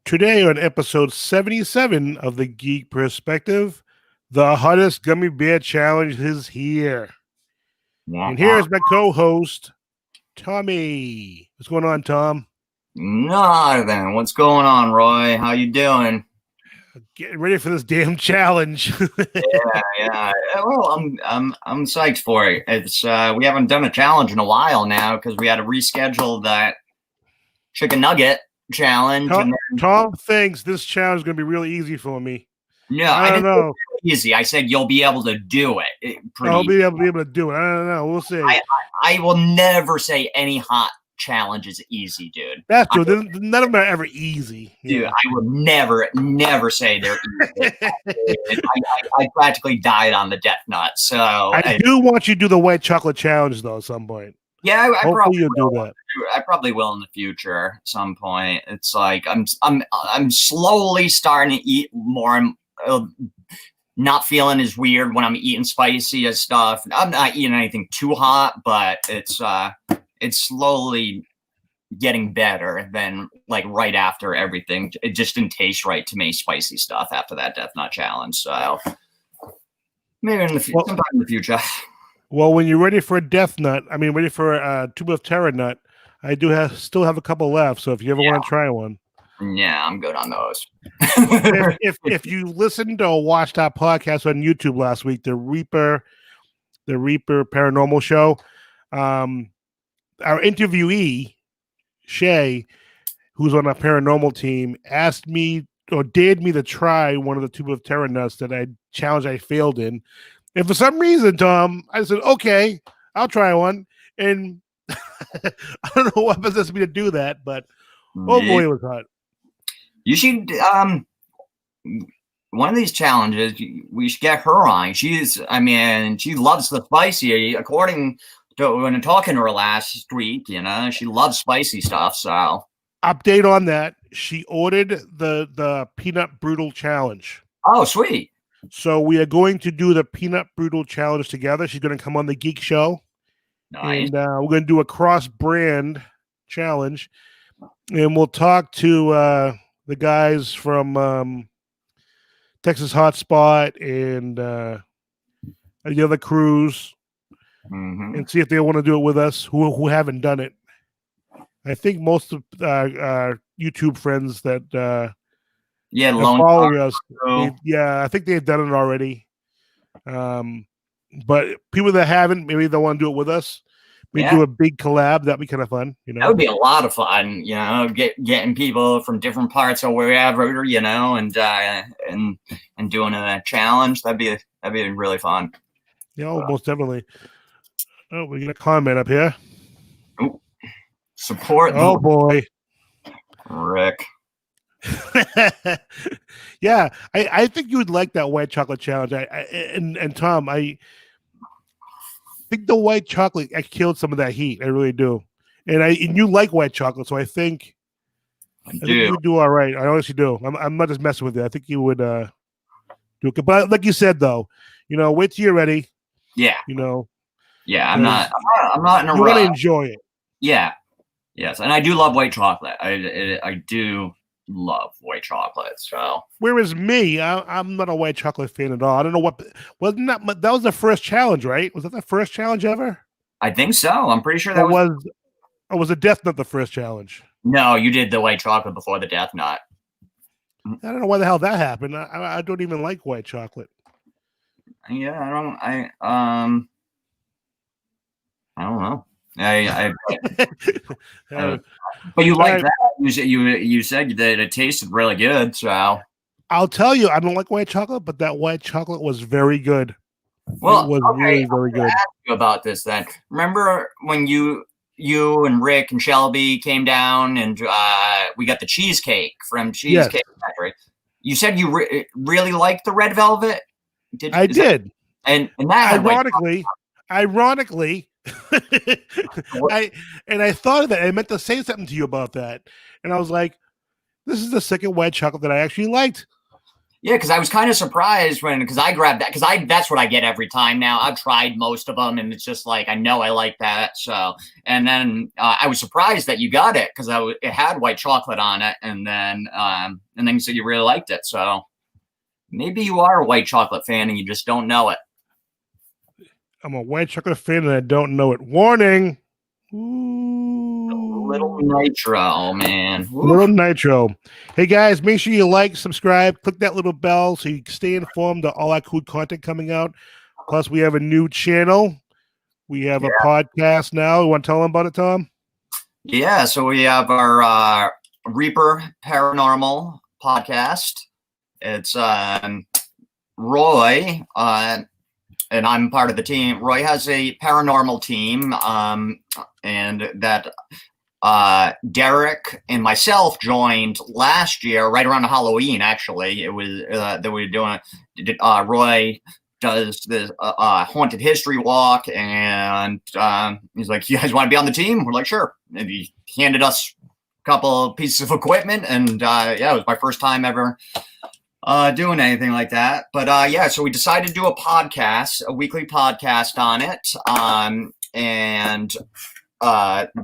Today on episode 77 of the Geek Perspective, the hottest gummy bear challenge is here. And here's my co-host, Tommy. What's going on, Tom? Nothing. What's going on, Roy? How you doing? Getting ready for this damn challenge. yeah. Well, I'm psyched for it. It's we haven't done a challenge in a while now because we had to reschedule that chicken nugget challenge. Tom thinks this challenge is going to be really easy for me. No, I don't know. Easy. I said you'll be able to do it. I'll be able to do it. I don't know. We'll see. I will never say any hot challenge is easy, dude. That's true. None of them are ever easy. Dude, I would never say they're easy. I practically died on the death nut. So I do want you to do the white chocolate challenge though at some point. Yeah, I probably will. Do that. I probably will in the future at some point. It's like I'm slowly starting to eat more. Not feeling as weird when I'm eating spicy as stuff. I'm not eating anything too hot, but it's slowly getting better than like right after everything. It just didn't taste right to me, spicy stuff after that Death Nut challenge. So maybe sometime in the future. Well, when you're ready for a Death Nut, ready for a tube of Terra Nut, I still have a couple left. So if you ever want to try one. Yeah, I'm good on those. if you listened or watched our podcast on YouTube last week, the Reaper Paranormal Show, our interviewee, Shay, who's on our paranormal team, asked me or dared me to try one of the tube of Terra nuts that I failed in. And for some reason, Tom, I said, okay, I'll try one. And I don't know what possessed me to do that, but oh boy, it was hot. You should, one of these challenges, we should get her on. She loves the spicy, according to when talking to her last week, she loves spicy stuff. So update on that. She ordered the peanut brutal challenge. Oh, sweet. So we are going to do the peanut brutal challenge together. She's going to come on the Geek Show. Nice. And we're going to do a cross-brand challenge. And we'll talk to the guys from Texas Hotspot and the other crews and see if they want to do it with us who haven't done it. I think most of our YouTube friends that follow us, I think they've done it already. But people that haven't, maybe they want to do it with us. We do a big collab. That'd be kind of fun. That would be a lot of fun. Getting people from different parts of wherever, and doing a challenge. That'd be really fun. Yeah, most definitely. Oh, we got a comment up here. Ooh. Support. Oh boy, Rick. Yeah, I think you would like that white chocolate challenge. And Tom, I think the white chocolate killed some of that heat. I really do. And you like white chocolate, so I think you would do all right. I honestly do. I'm not just messing with you. I think you would do it. But like you said, though, wait till you're ready. Yeah. Yeah, I'm not in a rush. You want to enjoy it. Yeah. Yes, and I do love white chocolate. I do love white chocolate. So whereas me, I'm not a white chocolate fan at all. I don't know that was the first challenge, right? Was that the first challenge ever? I think so. I'm pretty sure that was a Death Nut the first challenge? No, you did the white chocolate before the Death Nut. I don't know why the hell that happened. I don't even like white chocolate. Yeah, I don't know. But you like that? You said that it tasted really good. So I'll tell you, I don't like white chocolate, but that white chocolate was very good. Well, it was really very good. Ask you about this then. Remember when you and Rick and Shelby came down and we got the cheesecake from Cheesecake Factory? You said you really liked the red velvet. I did. And that ironically. I thought of that. I meant to say something to you about that, and I was like, "This is the second white chocolate that I actually liked." Yeah, because I was kind of surprised because I grabbed that because that's what I get every time now. I've tried most of them, and it's just like I know I like that. So, and then I was surprised that you got it because it had white chocolate on it, and then you said you really liked it. So maybe you are a white chocolate fan and you just don't know it. I'm a white chocolate fan and I don't know it. Warning. Little Nitro, man. Lil Nitro. Hey guys, make sure you like, subscribe, click that little bell so you can stay informed of all our cool content coming out. Plus, we have a new channel. We have a podcast now. You want to tell them about it, Tom? Yeah, so we have our Reaper Paranormal podcast. It's Roy, and I'm part of the team. Roy has a paranormal team, and that Derek and myself joined last year, right around Halloween. Actually, it was that we were doing. Roy does this haunted history walk, and he's like, "You guys want to be on the team?" We're like, "Sure." And he handed us a couple pieces of equipment, and it was my first time ever doing anything like that. But so we decided to do a weekly podcast on it, and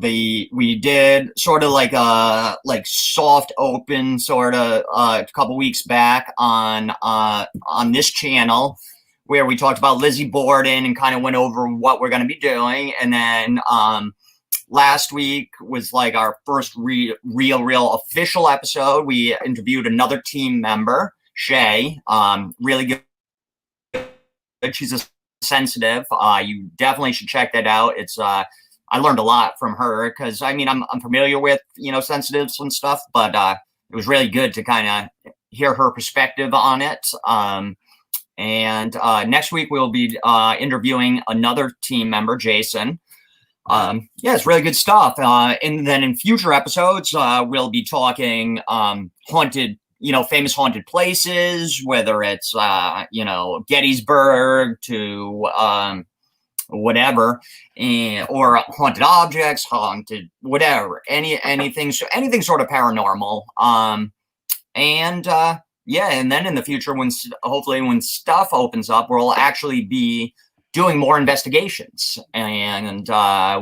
we did sort of like soft open sort of a couple weeks back on this channel where we talked about Lizzie Borden and kind of went over what we're going to be doing. And then last week was like our first real official episode. We interviewed another team member, Shay, really good. She's a sensitive. You definitely should check that out. It's I learned a lot from her because I mean I'm familiar with sensitives and stuff, but it was really good to kind of hear her perspective on it. And next week we'll be interviewing another team member, Jason. It's really good stuff. And then in future episodes we'll be talking haunted, famous haunted places, whether it's Gettysburg to whatever, or haunted objects, haunted whatever, anything sort of paranormal. And then in the future, hopefully when stuff opens up, we'll actually be doing more investigations. And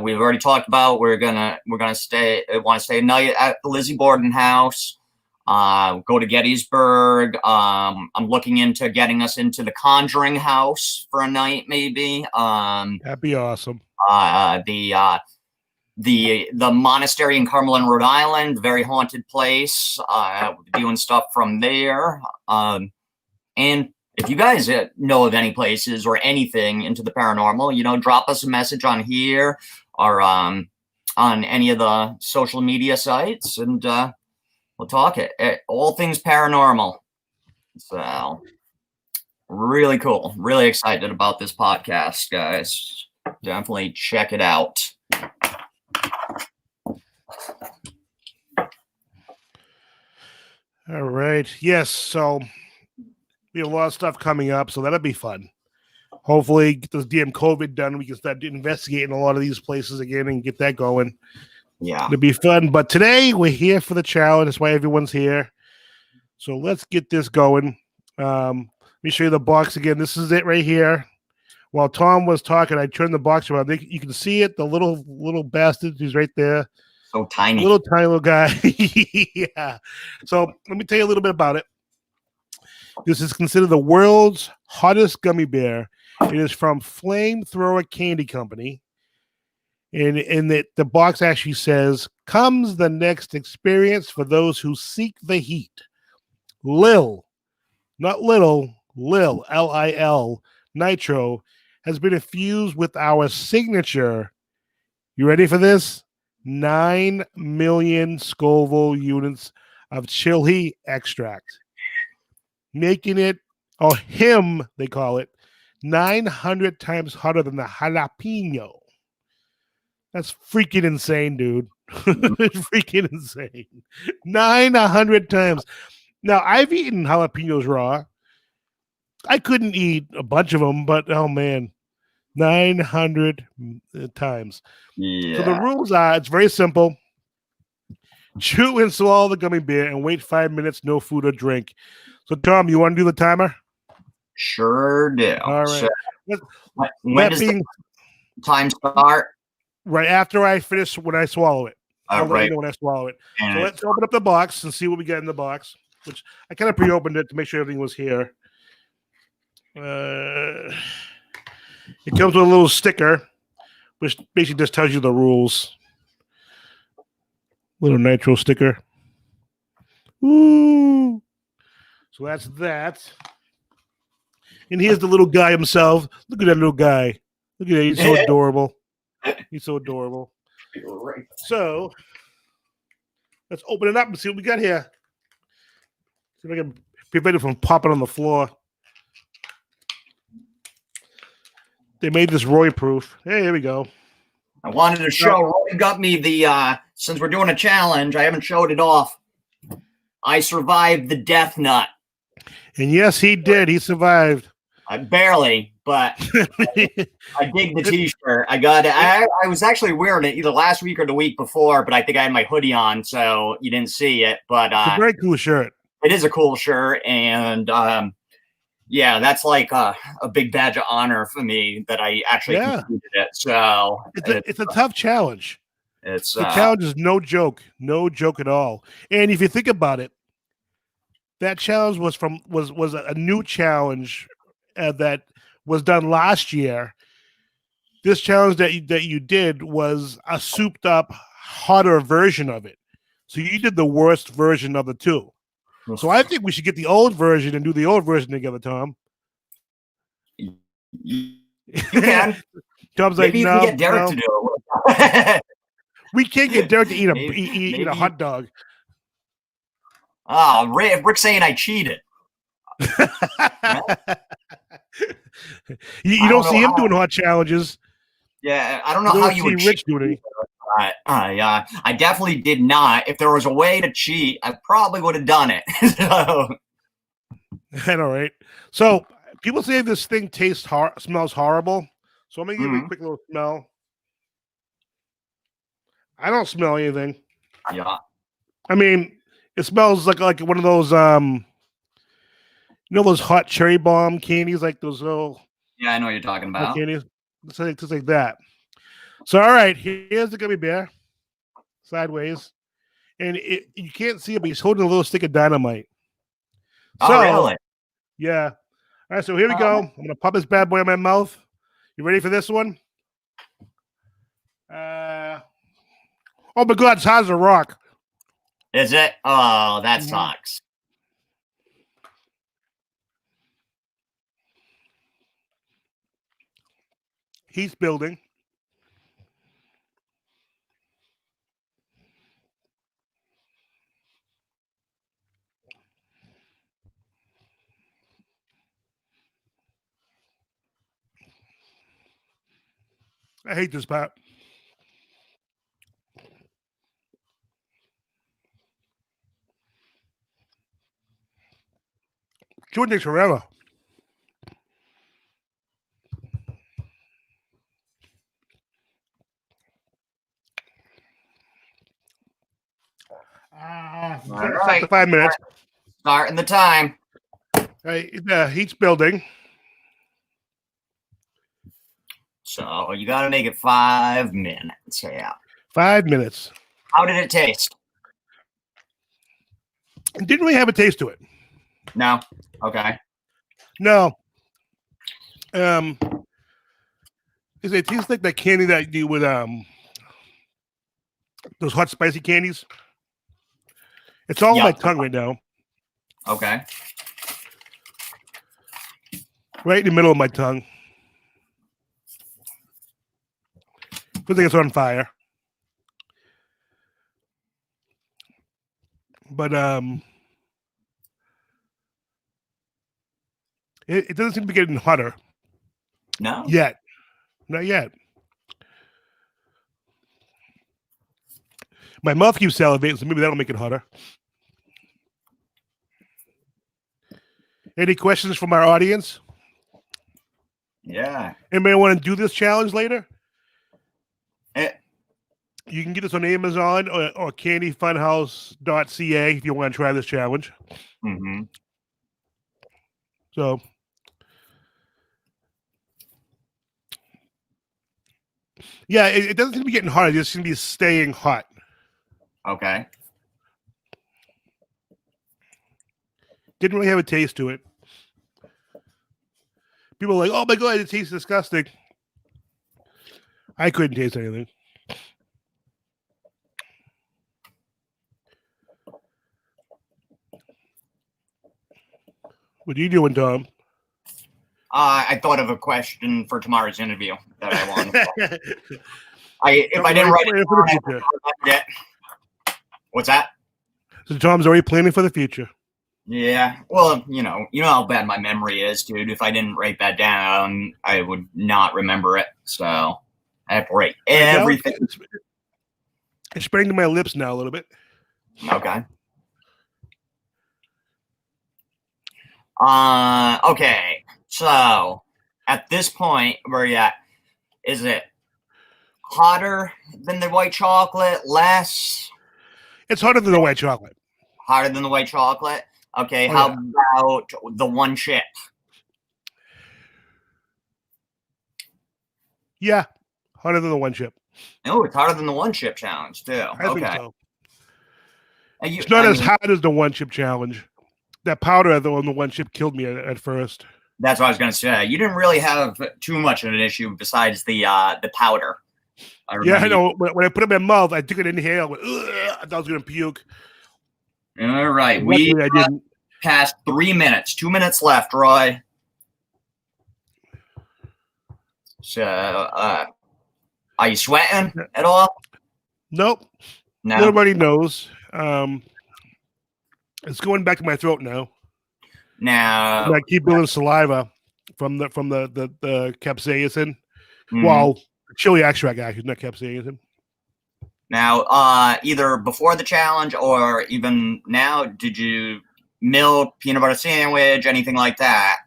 we've already talked about want to stay a night at the Lizzie Borden house. Go to Gettysburg. I'm looking into getting us into the Conjuring house for a night, maybe. That'd be awesome. The monastery in Cumberland, Rhode Island, very haunted place. Doing stuff from there. And if you guys know of any places or anything into the paranormal, drop us a message on here or on any of the social media sites, and we'll talk it. All things paranormal. So really cool. Really excited about this podcast, guys. Definitely check it out. All right. Yes. So we have a lot of stuff coming up, so that'll be fun. Hopefully get this damn COVID done. We can start investigating a lot of these places again and get that going. Yeah. It'll be fun. But today we're here for the challenge. That's why everyone's here. So let's get this going. Let me show you the box again. This is it right here. While Tom was talking, I turned the box around. You can see it. The little bastard who's right there. So tiny. Little tiny little guy. Yeah. So let me tell you a little bit about it. This is considered the world's hottest gummy bear. It is from Flamethrower Candy Company. And the box actually says, "Comes the next experience for those who seek the heat." Lil, not little, Lil, Lil, Nitro, has been infused with our signature, you ready for this? 9 million Scoville units of chili extract, making it, or him, they call it, 900 times hotter than the jalapeno. That's freaking insane, dude. It's freaking insane. 900 times. Now, I've eaten jalapenos raw. I couldn't eat a bunch of them, but oh man, 900 times. Yeah. So the rules are, it's very simple. Chew and swallow the gummy bear and wait 5 minutes, no food or drink. So, Tom, you want to do the timer? Sure do. All So, right. when does the time start? Right after I finish when I swallow it. I'll let Right. you know when I swallow it. And So let's open up the box and see what we get in the box, which I kind of pre-opened it to make sure everything was here. It comes with a little sticker, which basically just tells you the rules. Little Nitro sticker. Ooh. So that's that. And here's the little guy himself. Look at that little guy. Look at that. He's so adorable. He's so adorable. So let's open it up and see what we got here. See if I can prevent it from popping on the floor. They made this Roy proof. Hey, here we go. I wanted to show Roy got me the since we're doing a challenge, I haven't showed it off. I survived the death nut. And yes, he did. He survived. Barely, but I dig the t-shirt. I got it. I was actually wearing it either last week or the week before, but I think I had my hoodie on, so you didn't see it. But it's a very cool shirt. It is a cool shirt, and yeah, that's like a big badge of honor for me that I actually completed it. So it's a tough challenge. The challenge is no joke at all. And if you think about it, that challenge was a new challenge that was done last year. This challenge that you did was a souped up, hotter version of it. So you did the worst version of the two. So I think we should get the old version and do the old version together, Tom. You can. Tom's maybe you no, can get Derek to do it. We can't get Derek to eat a hot dog. Oh, Rick's saying I cheated. You don't see him doing hot challenges. Yeah, I don't know how you would Rich doing it. I definitely did not. If there was a way to cheat, I probably would have done it. So. I know, right? So people say this thing smells horrible. So I'm gonna give you a quick little smell. I don't smell anything. Yeah. I mean, it smells like one of those those hot cherry bomb candies, like those little. Yeah, I know what you're talking about. Candies, just like that. So, all right, here's the gummy bear, sideways, and you can't see it, but he's holding a little stick of dynamite. Oh, really? Yeah. All right, so here we go. I'm gonna pop this bad boy in my mouth. You ready for this one? Oh my God, it's hard as a rock. Is it? Oh, that sucks. He's building. I hate this part. Chewing takes forever. All right. 5 minutes. Starting the time. Heat's building. So you got to make it 5 minutes. Yeah. 5 minutes. How did it taste? It didn't really have a taste to it. No. Okay. No. It tastes like that candy that you do with those hot spicy candies. It's all on my tongue right now. Okay. Right in the middle of my tongue. Feels like it's on fire. But it doesn't seem to be getting hotter. No. Yet. Not yet. My mouth keeps salivating, so maybe that'll make it hotter. Any questions from our audience? Yeah. Anybody want to do this challenge later? You can get this on Amazon or candyfunhouse.ca if you want to try this challenge. Mm-hmm. So, yeah, it doesn't seem to be getting hot. It just seems to be staying hot. Okay. Didn't really have a taste to it. People are like, oh my God, it tastes disgusting. I couldn't taste anything. What are you doing, Tom? I thought of a question for tomorrow's interview that I wanted. If I didn't write it down, it. What's that? So Tom's already planning for the future. Yeah. Well, you know how bad my memory is, dude. If I didn't write that down, I would not remember it. So I have to write everything. It's spraying to my lips now a little bit. Okay. Okay. So at this point, where you at? Is it hotter than the white chocolate? Less? It's hotter than the white chocolate. Hotter than the white chocolate? Okay. How about the one chip? Yeah. Hotter than the one chip. Oh, it's hotter than the one chip challenge, too. I think so. And it's not as hot as the one chip challenge. That powder on the one chip killed me at first. That's what I was going to say. You didn't really have too much of an issue besides the powder. I know. When I put it in my mouth, I took an inhale. I thought I was going to puke. All right. We didn't. Past 3 minutes. 2 minutes left, Roy. So, are you sweating at all? Nope. No. Nobody knows. It's going back to my throat now. Now I keep building saliva from the capsaicin. Mm-hmm. Well, chili extract actually, not capsaicin. Now, either before the challenge or even now, did you milk, peanut butter sandwich, anything like that?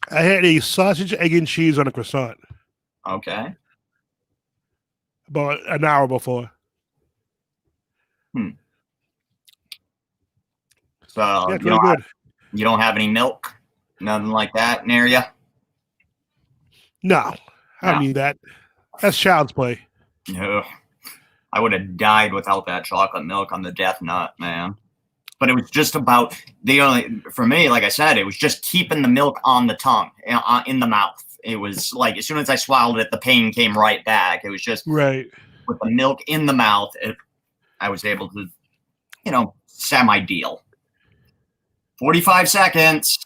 I had a sausage, egg, and cheese on a croissant. Okay. About an hour before. So yeah, really good. You don't have any milk? Nothing like that near you? No, I don't need that. That's child's play. No. I would have died without that chocolate milk on the death nut, man. But it was just about for me, like I said, it was just keeping the milk on the tongue, in the mouth. It was like, as soon as I swallowed it, the pain came right back. It was just right with the milk in the mouth. I was able to, semi-deal. 45 seconds.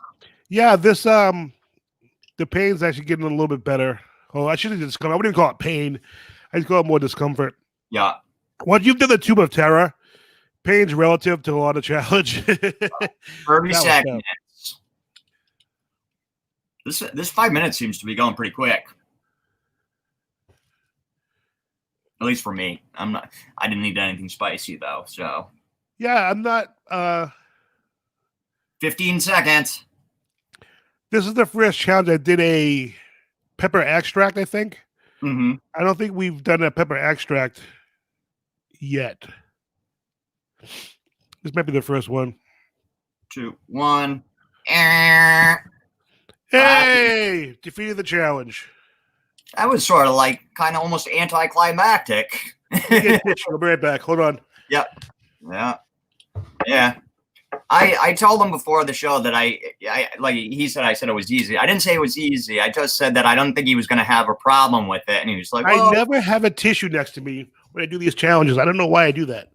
Yeah, this the pain's actually getting a little bit better. Oh, I should have discomfort. I wouldn't call it pain. I just call it more discomfort. Yeah. Once you've done the tube of terror, pain's relative to a lot of challenge. 30 seconds. This 5 minutes seems to be going pretty quick. At least for me. I didn't need anything spicy though, so. Yeah, I'm not 15 seconds. This is the first challenge I did a pepper extract, I think. Mm-hmm. I don't think we've done a pepper extract yet. This might be the first one. 2, 1. Hey! Defeated the challenge. That was sort of like kind of almost anticlimactic. I'll be right back. Hold on. Yep. Yeah. I told him before the show that I like he said I said it was easy. I didn't say it was easy. I just said that I don't think he was going to have a problem with it, and he was like, I never have a tissue next to me when I do these challenges. I don't know why I do that.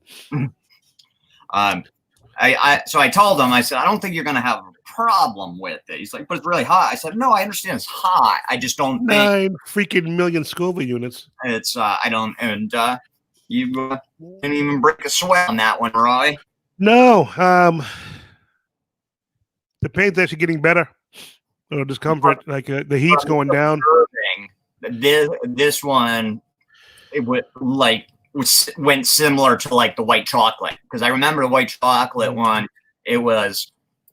So I told him, I said, I don't think you're going to have a problem with it. He's like, but it's really hot. I said, no, I understand it's hot. I just don't 9 freaking million Scoville units. It's I don't, and you didn't even break a sweat on that one, Roy. No, the pain's actually getting better. Or discomfort, like the heat's going down. This one, it went similar to like the white chocolate, because I remember the white chocolate one. It was,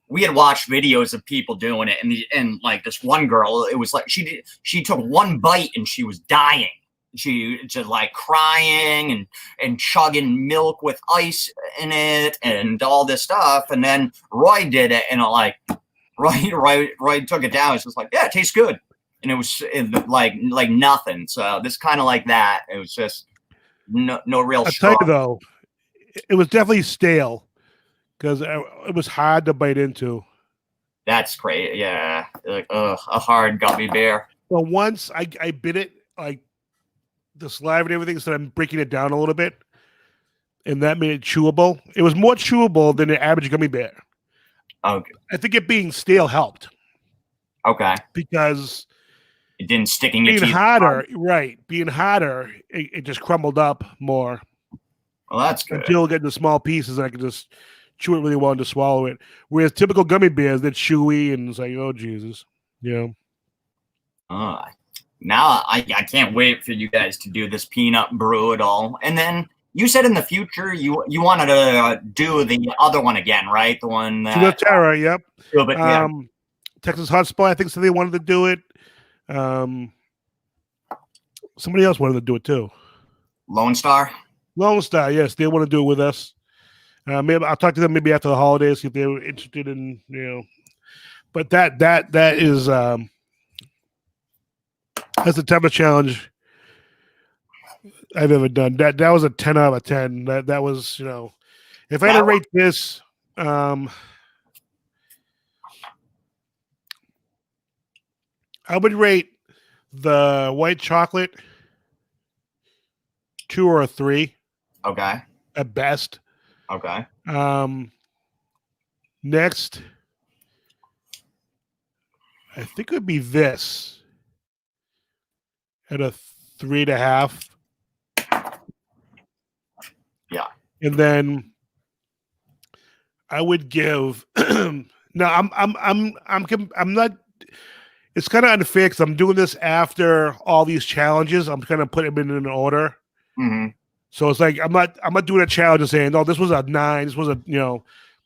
we had watched videos of people doing it, and like this one girl, it was like she took one bite and she was dying. she just like crying and chugging milk with ice in it and all this stuff. And then Roy did it, and Roy took it down. It's just like, yeah, it tastes good, and it was like nothing. So this kind of like that. It was just no real. I'll tell you though, it was definitely stale because it was hard to bite into. That's great. Yeah, like a hard gummy bear. Well, once I bit it, like the saliva and everything, so I'm breaking it down a little bit, and that made it chewable. It was more chewable than the average gummy bear. Okay. I think it being stale helped. Okay. Because it didn't stick in your teeth. Being hotter, right? Being hotter, it just crumbled up more. Well, that's good. Until getting the small pieces, and I could just chew it really well and just swallow it. Whereas typical gummy bears, they're chewy and it's like, oh Jesus, yeah. Now I can't wait for you guys to do this peanut brew at all. And then you said in the future you wanted to do the other one again, right? The one that Terra, yep. Yeah. Texas Hotspot, I think so. They wanted to do it. Somebody else wanted to do it too. Lone Star, yes, they want to do it with us. Maybe I'll talk to them maybe after the holidays, see if they were interested in, But that is that's the type of challenge I've ever done. That was a 10 out of 10. That was, if I had to rate this, I would rate the white chocolate 2 or a 3. Okay. At best. Okay. Next, I think it would be this at a 3.5. Yeah. And then I would give. No, I'm not. It's kind of unfair because I'm doing this after all these challenges. I'm kind of putting them in an order. Mm-hmm. So it's like I'm not doing a challenge and saying, "Oh, this was a 9. This was a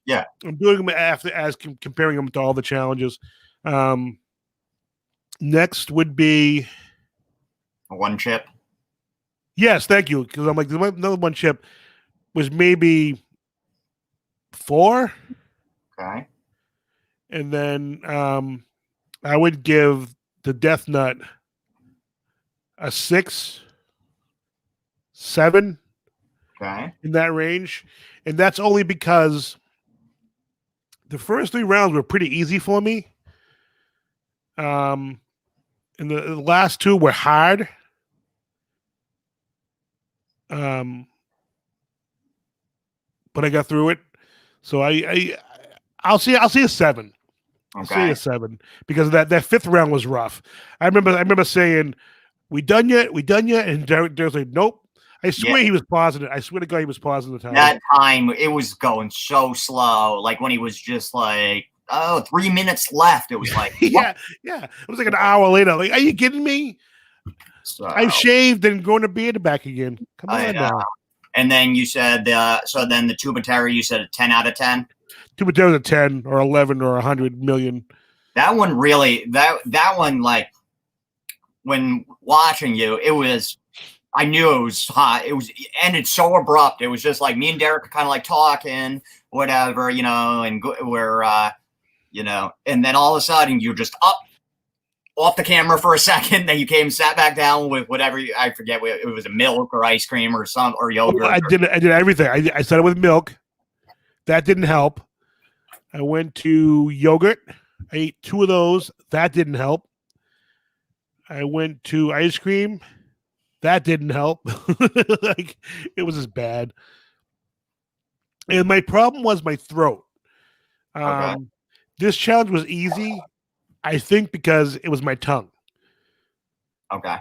Yeah. I'm doing them as comparing them to all the challenges. Next would be one chip. Yes, thank you. Because I'm like, another one chip was maybe 4. Okay. And then I would give the Death Nut a 6, 7. Okay. In that range. And that's only because the first 3 rounds were pretty easy for me. And the last 2 were hard. But I got through it. So I'll see a 7. I'll see a 7 because that 5th round was rough. I remember saying, "We done yet? We done yet?" And Derek's like, "Nope." I swear he was pausing it. I swear to God he was pausing the time. That time it was going so slow. Like when he was just like, 3 minutes left. It was like yeah. It was like an hour later. Like, are you kidding me? So, I shaved and going to bed back again. Come on now. And then you said so then the Tuba Terror, you said a 10 out of 10? Tuba Terror's a 10 or 11 or 100 million. That one really that one, like when watching you, I knew it was hot. It ended so abrupt. It was just like me and Derek are kind of like talking, whatever, and we're, and then all of a sudden you're just up off the camera for a second. Then you came and sat back down with whatever, I forget, it was a milk or ice cream or yogurt. I did everything. I started with milk. That didn't help. I went to yogurt. I ate 2 of those. That didn't help. I went to ice cream. That didn't help. Like, it was as bad. And my problem was my throat. Okay. This challenge was easy, I think, because it was my tongue. Okay.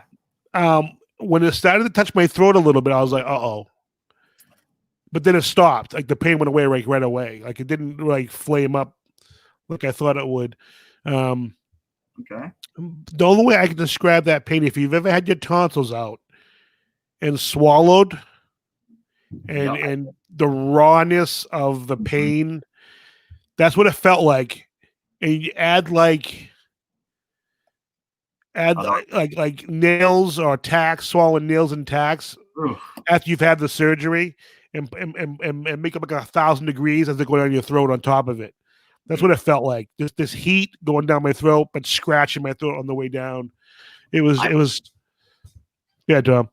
When it started to touch my throat a little bit, I was like, uh-oh. But then it stopped. Like, the pain went away right away. Like, it didn't, like, flame up like I thought it would. Okay. The only way I can describe that pain, if you've ever had your tonsils out and swallowed and the rawness of the pain, that's what it felt like. And you add, like, add like nails or tacks, swallowing nails and tacks after you've had the surgery, and make up like 1,000 degrees as they go down your throat on top of it. That's what it felt like. Just this heat going down my throat, but scratching my throat on the way down. It was. Yeah, Tom.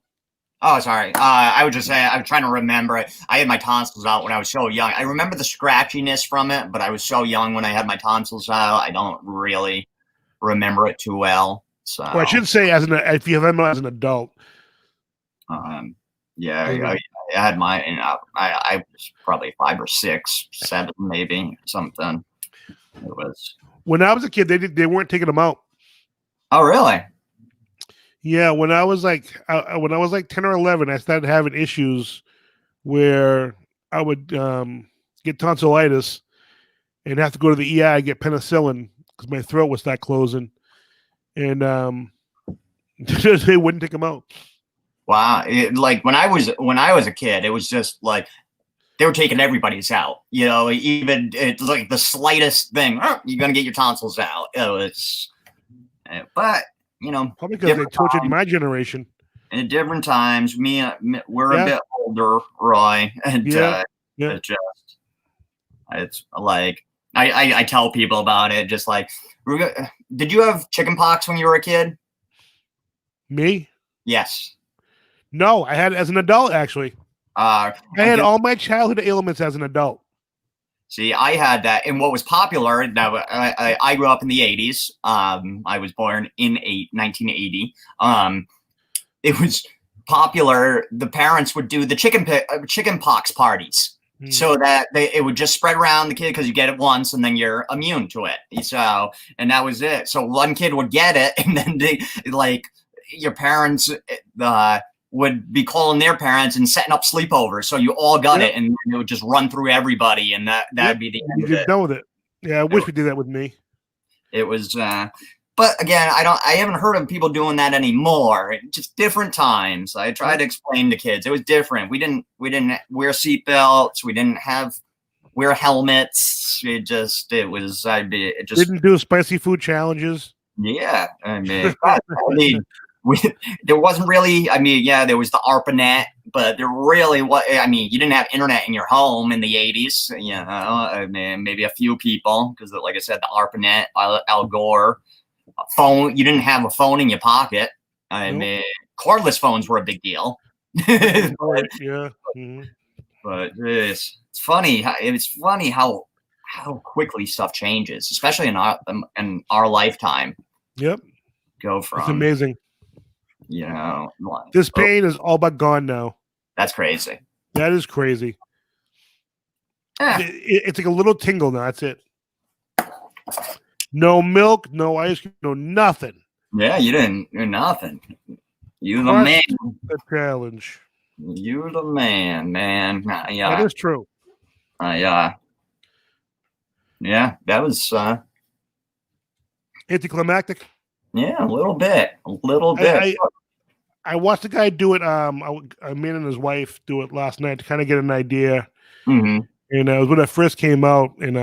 Oh, sorry. I would just say I'm trying to remember it. I had my tonsils out when I was so young. I remember the scratchiness from it, but I was so young when I had my tonsils out. I don't really remember it too well. So Well, I should say if you have them as an adult. Yeah, I had my. I was probably 5 or 6, 7, maybe something. It was. When I was a kid, they weren't taking them out. Oh, really? Yeah, when I was like 10 or 11, I started having issues where I would get tonsillitis and have to go to the ER and get penicillin because my throat would start closing, and they wouldn't take them out. Wow! Like when I was a kid, it was just like they were taking everybody's out. You know, even like the slightest thing, you're gonna get your tonsils out. It was, but you know, probably because they tortured my generation. In different times, we're a bit older, Roy, and it's like I tell people about it. Just like, did you have chicken pox when you were a kid? Me? Yes. No, I had it as an adult, actually. I had all my childhood ailments as an adult. See, I had that. And what was popular, now I grew up in the 80s. I was born in 1980. It was popular. The parents would do the chicken pox parties. So that it would just spread around the kid because you get it once and then you're immune to it. So, and that was it. So one kid would get it, and then your parents would be calling their parents and setting up sleepovers. So you all got it, and it would just run through everybody, and that'd be the end of it. Done with it. Yeah, I wish we did that with me. It was, but again, I haven't heard of people doing that anymore. Just different times. I tried to explain to kids it was different. We didn't wear seatbelts. We didn't wear helmets. It just didn't do spicy food challenges. Yeah, I mean. There wasn't really. I mean, yeah, there was the ARPANET, but there really was. I mean, you didn't have internet in your home in the 80s. You know, I mean, maybe a few people because, like I said, the ARPANET, Al Gore, phone. You didn't have a phone in your pocket. I mean, cordless phones were a big deal. But, yeah. Mm-hmm. But it's funny. It's funny how quickly stuff changes, especially in our lifetime. Yep. Go from. It's amazing. You know, this pain is all but gone now. That's crazy. That is crazy. It's like a little tingle now. That's it. No milk, no ice cream, no nothing. Yeah, you didn't do nothing. You the man. The challenge. You the man. Yeah, that is true. Yeah, that was anticlimactic. Yeah, a little bit. I watched the guy do it. A man and his wife do it last night to kind of get an idea. Mm-hmm. And it was when it first came out, and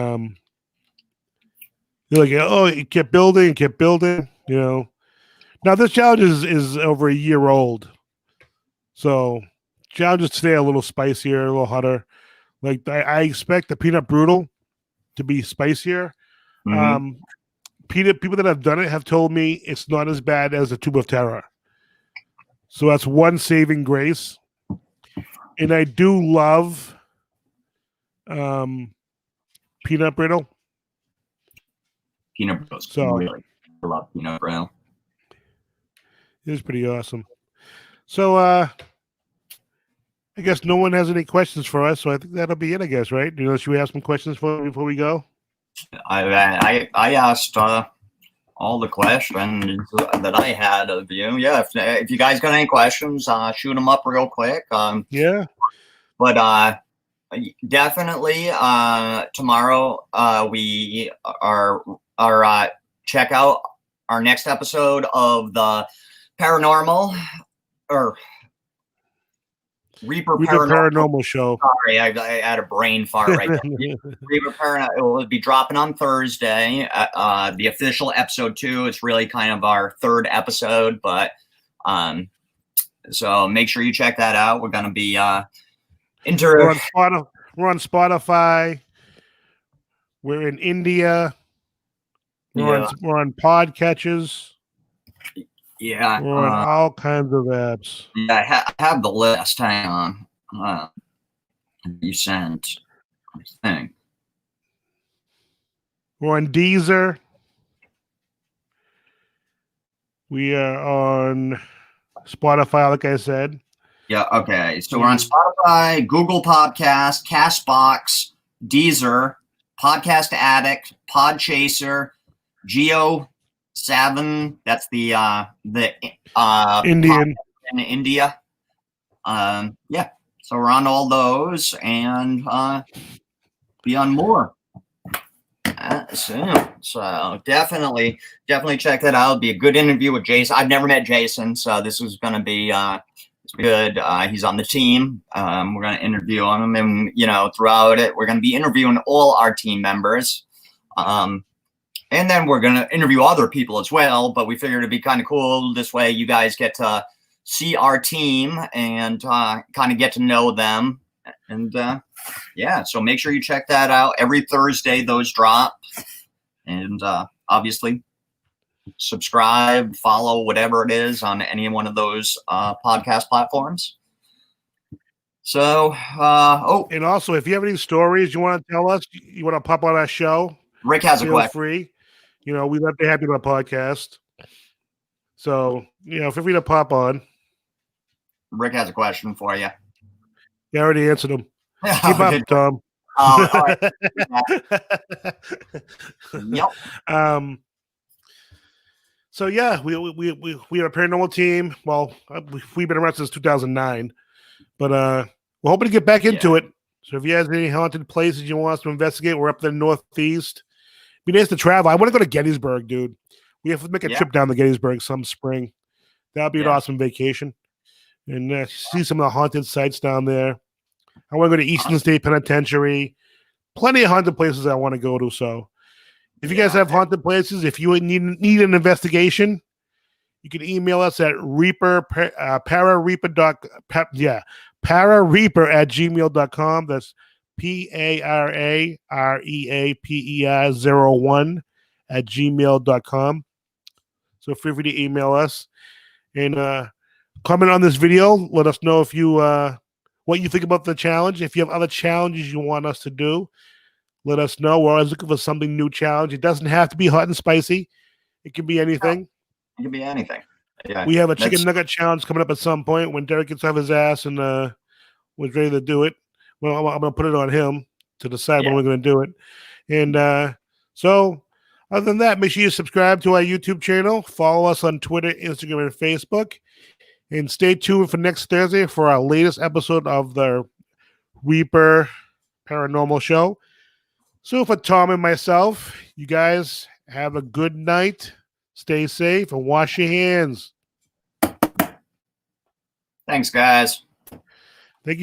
they're like, "Oh, it kept building, You know, now this challenge is over a year old, so challenges today are a little spicier, a little hotter. Like I expect the peanut brutal to be spicier. Mm-hmm. People that have done it have told me it's not as bad as the tube of terror. So that's one saving grace. And I do love peanut brittle. Peanut brittle. So really, I love peanut brittle. It is pretty awesome. So I guess no one has any questions for us, so I think that'll be it, I guess, right? Should we have some questions before we go? I asked all the questions that I had of you. Yeah, if you guys got any questions, shoot them up real quick. Yeah. But definitely tomorrow we are check out our next episode of the Paranormal, or Reaper Paranormal Show. Sorry, I had a brain fart right there. Reaper Paranormal. It will be dropping on Thursday. The official episode 2. It's really kind of our 3rd episode, but so make sure you check that out. We're gonna be We're on Spotify. We're in India. We're on podcatchers. Yeah, we're on all kinds of apps. Yeah, I have the list. Hang on. You sent, I think. We're on Deezer. We are on Spotify, like I said. Yeah, okay. So we're on Spotify, Google Podcast, Castbox, Deezer, Podcast Addict, Podchaser, Geo7. That's the Indian in India. Yeah. So we're on all those and be on more soon. So definitely check that out. It'll be a good interview with Jason. I've never met Jason, so this is going to be good. He's on the team. We're going to interview him, and throughout it, we're going to be interviewing all our team members. And then we're going to interview other people as well. But we figured it'd be kind of cool. This way, you guys get to see our team and kind of get to know them. And yeah, so make sure you check that out. Every Thursday, those drop. And obviously, subscribe, follow, whatever it is on any one of those podcast platforms. So, and also, if you have any stories you want to tell us, you want to pop on our show, Rick has a question. Feel free. We love to have you on the podcast. So, feel free to pop on. Rick has a question for you. You already answered him. Keep up, Tom. All right. Yep. So yeah, we are a paranormal team. Well, we've been around since 2009, but we're hoping to get back into it. So if you have any haunted places you want us to investigate, we're up in the Northeast. It'd be nice to travel. I want to go to Gettysburg, dude. We have to make a trip down to Gettysburg some spring. That'd be an awesome vacation, and see some of the haunted sites down there. I want to go to Eastern State Penitentiary. Plenty of haunted places I want to go to. So if you guys have haunted places, if you need an investigation, you can email us at parareaper@gmail.com. That's PARAREAPER01@gmail.com. So feel free to email us and comment on this video. Let us know if you what you think about the challenge. If you have other challenges you want us to do, let us know. We're always looking for something new challenge. It doesn't have to be hot and spicy. It can be anything. It can be anything. Yeah, we have a chicken nugget challenge coming up at some point when Derek gets off his ass and was ready to do it. Well, I'm going to put it on him to decide when we're going to do it. And so other than that, make sure you subscribe to our YouTube channel. Follow us on Twitter, Instagram, and Facebook. And stay tuned for next Thursday for our latest episode of the Reaper Paranormal Show. So for Tom and myself, you guys have a good night. Stay safe and wash your hands. Thanks, guys.